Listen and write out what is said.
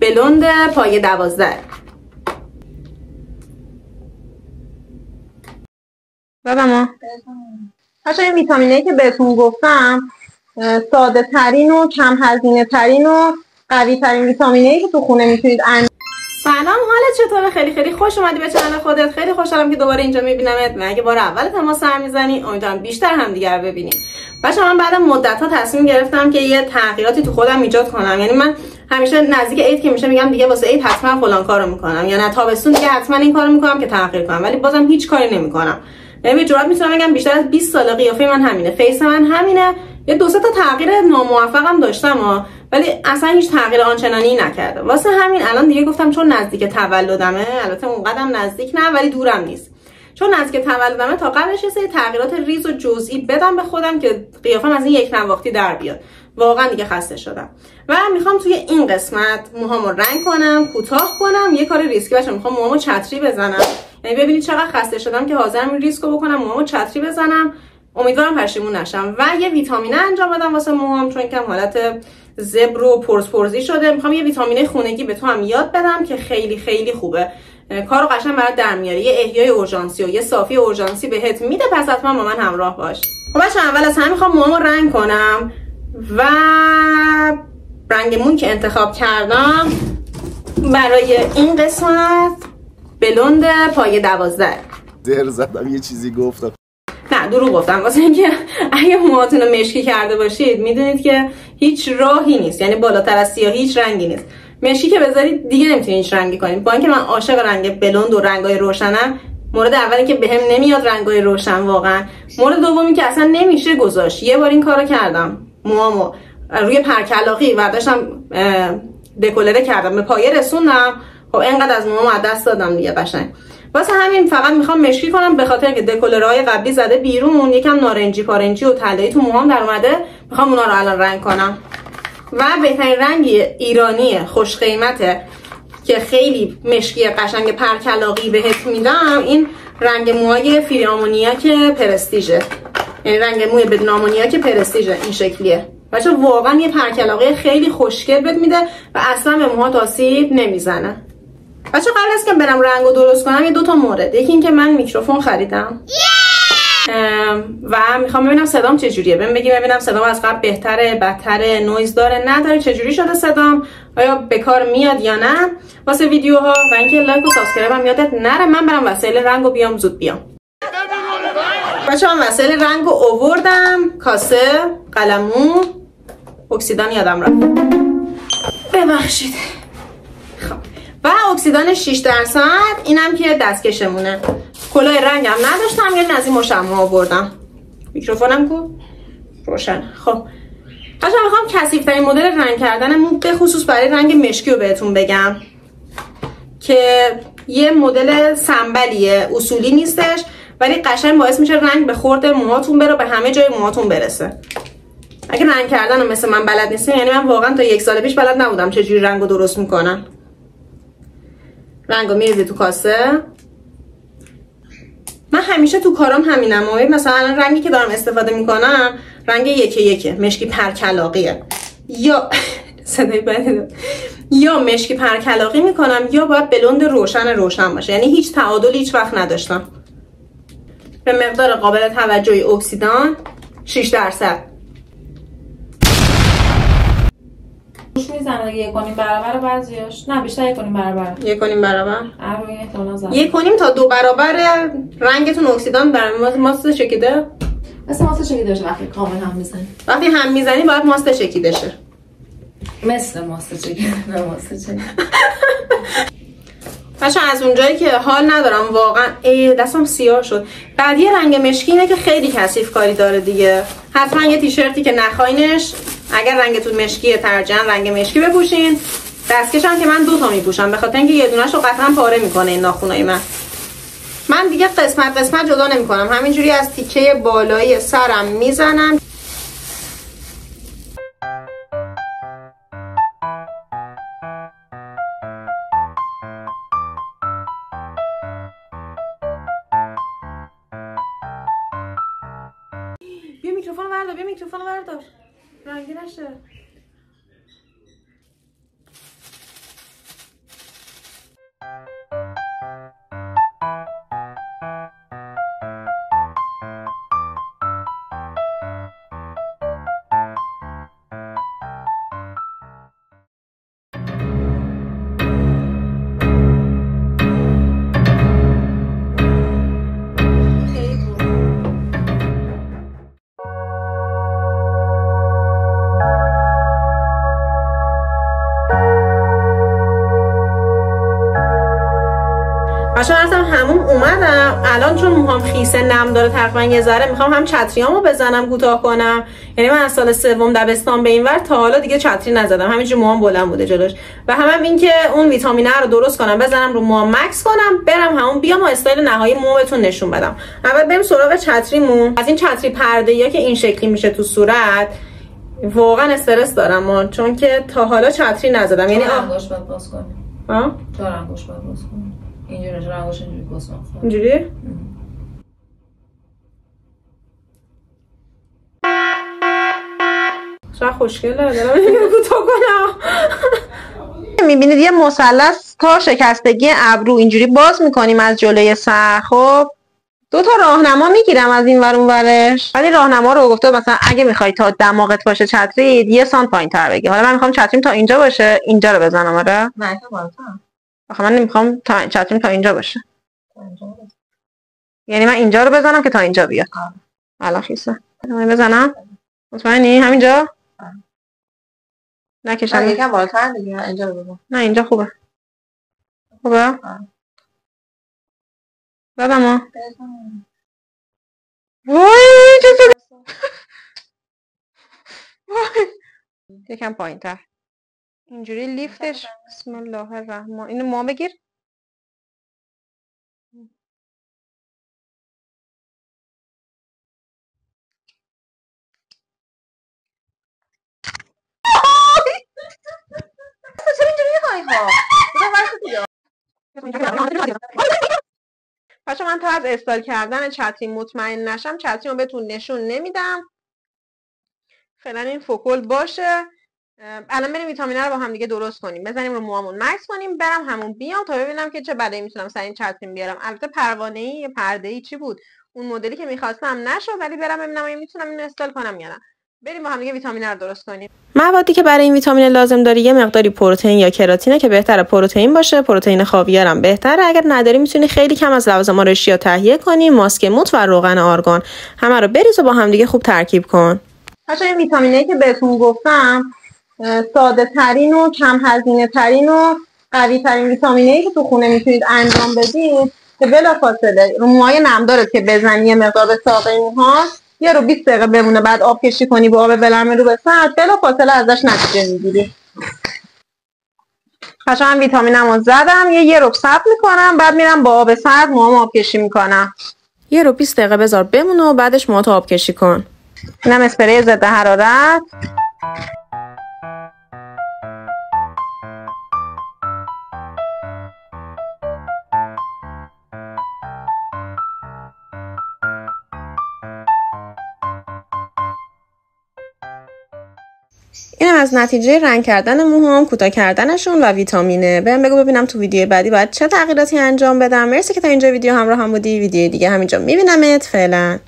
بلوند پایه 12. بابا بچه این ویتامینایی که بهتون گفتم ساده ترین و کم هزینه ترین و قوی ترین ویتامینایی که تو خونه میتونید سلام، حالت چطوره؟ خیلی خوش اومدی به چنل خودت. خیلی خوشحالم که دوباره اینجا میبینمت و اگه بار اول تماس سر میزنی امیدوارم بیشتر همدیگه رو ببینیم. بچه من بعد مدت ها تصمیم گرفتم که یه تغییراتی تو خودم ایجاد کنم. یعنی من همیشه نزدیک عید که میشه میگم دیگه واسه عید حتما فلان کارو میکنم، یا نه تابستون دیگه حتما این کارو میکنم که تغییر کنم، ولی بازم هیچ کاری نمیکنم. یعنی به جرات میتونم بگم بیشتر از 20 سال قیافه من همینه، فیس من همینه. یه دو سه تا تغییر ناموفقم داشتم ولی اصلا هیچ تغییر آنچنانی نکردم. واسه همین الان دیگه گفتم چون نزدیک تولدمه، البته اونقدرم نزدیک نه ولی دورم نیست، چون نزدیک تولدمه تا قبلش یه سری تغییرات ریز و جزئی بدم به خودم که قیافم از این یک نواختی در بیاد. واقعا دیگه خسته شدم و میخوام توی این قسمت موهامو رنگ کنم، کوتاه کنم. یه کار ریسکی باشه، میخوام موهامو چتری بزنم. یعنی ببینید چقدر خسته شدم که حاضرم این ریسکو بکنم، موهامو چتری بزنم. امیدوارم پشیمون نشم. و یه ویتامینه انجام بدم واسه موهام، چون کم حالت زبر و پرزی شده. میخوام یه ویتامینه خونگی به تو هم یاد بدم که خیلی خوبه، کارو قشنگ برات در میاره. یه احیای اورژانسی و یه صافی اورژانسی بهت میده، پس حتما با من همراه باش. خب بچه‌ها اول از همه میخوام موهامو رنگ کنم و رنگ موی که انتخاب کردم برای این قسمت بلوند پایه 12. در زدم یه چیزی گفتم. نه دروغ گفتم، واسه اینکه اگه موهاتون رو مشکی کرده باشید میدونید که هیچ راهی نیست، یعنی بالاتر از سیاهی هیچ رنگی نیست. مشکی که بذارید دیگه نمیتونید هیچ رنگی کنید. با اینکه من عاشق رنگ بلوند و رنگای روشنم، مورد اولی که بهم نمیاد رنگای روشن واقعا، مورد دومی که اصلا نمیشه گذاشت. یه بار این کارو کردم، موهامو روی پرکلاقی برداشتم دکولره کردم، به پایه رسوندم، خب اینقدر از موهام از دست دادم دیگه قشنگ. واسه همین فقط میخوام مشکی کنم، به خاطر اینکه دکولرهای قبلی زده بیرون، یکم نارنجی پارنجی و طلایی تو موهام در اومده، میخوام اونا رو الان رنگ کنم. و بهترین رنگ ایرانی خوش قیمته که خیلی مشکی قشنگ پرکلاقی بهت میدم، این رنگ موهای فری آمونیاک پرستیژه. یعنی رنگ موی بدون آمونیاک پرستیژه، این شکلیه. بچه واقعا یه پرکلاقی خیلی خوشگل بهت میده و اصلا به موهات آسیب نمیزنه. بچه قبل از که برم رنگو درست کنم یه دوتا مورد. یکی این که من میکروفون خریدم و میخوام ببینم صدام چجوریه. ببینم صدام از قبل بهتره، بدتره، نویز داره، نداره، چجوری شده صدام، آیا به کار میاد یا نه واسه ویدیوها. و اینکه لایک و سابسکرایب هم یادت نره. من برم وسایل رنگو بیام، زود بیام. بچه من وسایل رنگو آوردم، کاسه، قلمو، اکسیدان یادم رفت، ببخشید. خب و اکسیدان 6%، اینم که دستکشمونه. کلاه رنگم نداشتم، یه از این مشمع آوردم. میکروفونم کو روشن. خب بچه‌ها میخوام کثیف‌ترین مدل رنگ کردن مو به خصوص برای رنگ مشکی رو بهتون بگم که یه مدل سنبلیه، اصولی نیستش ولی قشنگ باعث میشه رنگ به خورد موهاتون بره، به همه جای موهاتون برسه. اگه رنگ کردن رو مثل من بلد نیستین، یعنی من واقعا تا 1 سال پیش بلد نبودم چجوری رنگو درست میکنن. رنگو میریزی تو کاسه. من همیشه تو کارام همینم. مثلا الان رنگی که دارم استفاده میکنم رنگ یکه مشکی پرکلاقیه، یا صدای بدی یا مشکی پرکلاقی میکنم یا باید بلوند روشن باشه. یعنی هیچ تعادلی هیچ وقت نداشتم. به مقدار قابل توجهی اکسیدان 6%. روش میزنه دیگه 1.5 برابر بعضیاش، نه بیشتر 1.5 برابر. 1.5 برابر. روی احتمالاً زدم. 1.5 تا 2 برابر رنگتون اکسیدان برای ماست چکیده. مثل ماست چکیده شه وقتی کامل هم میزنی. وقتی هم میزنی باید ماست چکیده شه. مثل ماست چکیده، نه ماست چکیده. بچه از اونجایی که حال ندارم واقعا، دستم سیاه شد. بعدی رنگ مشکی اینه که خیلی کثیف کاری داره دیگه. حتما یه تیشرتی که نخواینش، اگر رنگتون مشکیه ترجیحاً رنگ مشکی بپوشین. دستکش هم که من 2 تا میپوشم به خاطر اینکه یه دونه‌ش رو قطعا پاره میکنه این ناخنای من دیگه قسمت جدا نمیکنم، همینجوری از تیکه بالایی سرم میزنم. بیا میکروفون بردار رنگی نشه. بچه‌ها رفتم همون اومدم. الان چون موهام خیسه نم داره تقریبا یه ذره میخوام هم چتریامو بزنم کوتاه کنم. یعنی من از سال سوم دبستان به اینور تا حالا دیگه چتری نزدم، همینجوری موهام بلند بوده جلوش. و هم این که اون ویتامینه رو درست کنم بزنم رو موهام مکس کنم، برم همون بیام و استایل نهایی موهام بهتون نشون بدم. اول بریم سراغ چتریمون. از این چتری پرده‌ای که این شکلی میشه تو صورت واقعا استرس دارم چون که تا حالا چتری نزدم. یعنی انگشت باید باز کنی. تا انگشت باید باز کنی. اینجوری انگشت اینجوری باز کن. اینجوری؟ چرا خوشگله دارم اینو کوتاه کنم. میبینید یه مثلث تا شکستگی ابرو اینجوری باز میکنیم از جلوی سر. خب 2 تا راهنما میگیرم از این ور اون ورش. ولی راهنما رو گفته مثلا اگه میخوای تا دماغت باشه چتری 1 سانت پایین‌تر بگی. حالا من میخوام چتریم تا اینجا باشه، اینجا رو بزنم. آره نه تا بالاتر. آخه من نمیخوام تا چتریم تا اینجا باشه. یعنی من اینجا رو بزنم که تا اینجا بیاد. الان خیسه. من بزنم. مطمئنی همینجا؟ نکشم. یکم بالاتر دیگه اینجا رو بزن. نه اینجا خوبه. خوبه؟ زدم. وای چه یکم پایین تر اینجوری لیفتش. بسم الله الرحمن. اینو ما بگیر. چرا اینجوری میخوایی ها؟ بچه من تا از استایل کردن چتری مطمئن نشم چتری رو بهتون نشون نمیدم. فعلا این فوکول باشه. الان بریم ویتامینه رو با هم دیگه درست کنیم، بزنیم رو موامون مکس کنیم، برم همون بیام تا ببینم که چه بلایی میتونم سر این چتریم بیارم. البته پروانه‌ای یا پرده‌ای چی بود اون مدلی که میخواستم نشد، ولی برم ببینم اگه میتونم اینو استایل کنم یا نه. بریم با هم دیگه ویتامینه رو درست کنیم. موادی که برای این ویتامین لازم داری یه مقداری پروتئین یا کراتینه که بهتره پروتئین باشه. پروتئین خاویار هم بهتره. اگر نداری میتونی خیلی کم از لوازم آرایشی تهیه کنی. ماسک موت و روغن آرگان همه رو بریز و با هم دیگه خوب ترکیب کن. بچه‌ها این ویتامینایی که بهتون گفتم ساده ترین و کم هزینه ترین و قوی ترین ویتامینایی که تو خونه میتونید انجام بدید که بلافاصله رو موهای نمدارت که بزنی یه مقدار به ساقه موها یه رو 20 دقیقه بمونه، بعد آب کشی کنی با آب ولرم رو به سرد بلافاصله ازش نتیجه میگیری. بچه‌ها من ویتامینمو زدم، یه ربع صبر میکنم، بعد میرم با آب سرد موهام آب کشی میکنم. یه رو 20 دقیقه بذار بمونه و بعدش موهات آب کشی کن. اینم اسپری ضد حرارت. اینم از نتیجه رنگ کردن موهام، کوتاه کردنشون و ویتامینه. بهم بگو ببینم تو ویدیو بعدی باید چه تغییراتی انجام بدم. مرسی که تا اینجا ویدیو همراه هم بودی. ویدیو دیگه همینجا میبینمت. فعلا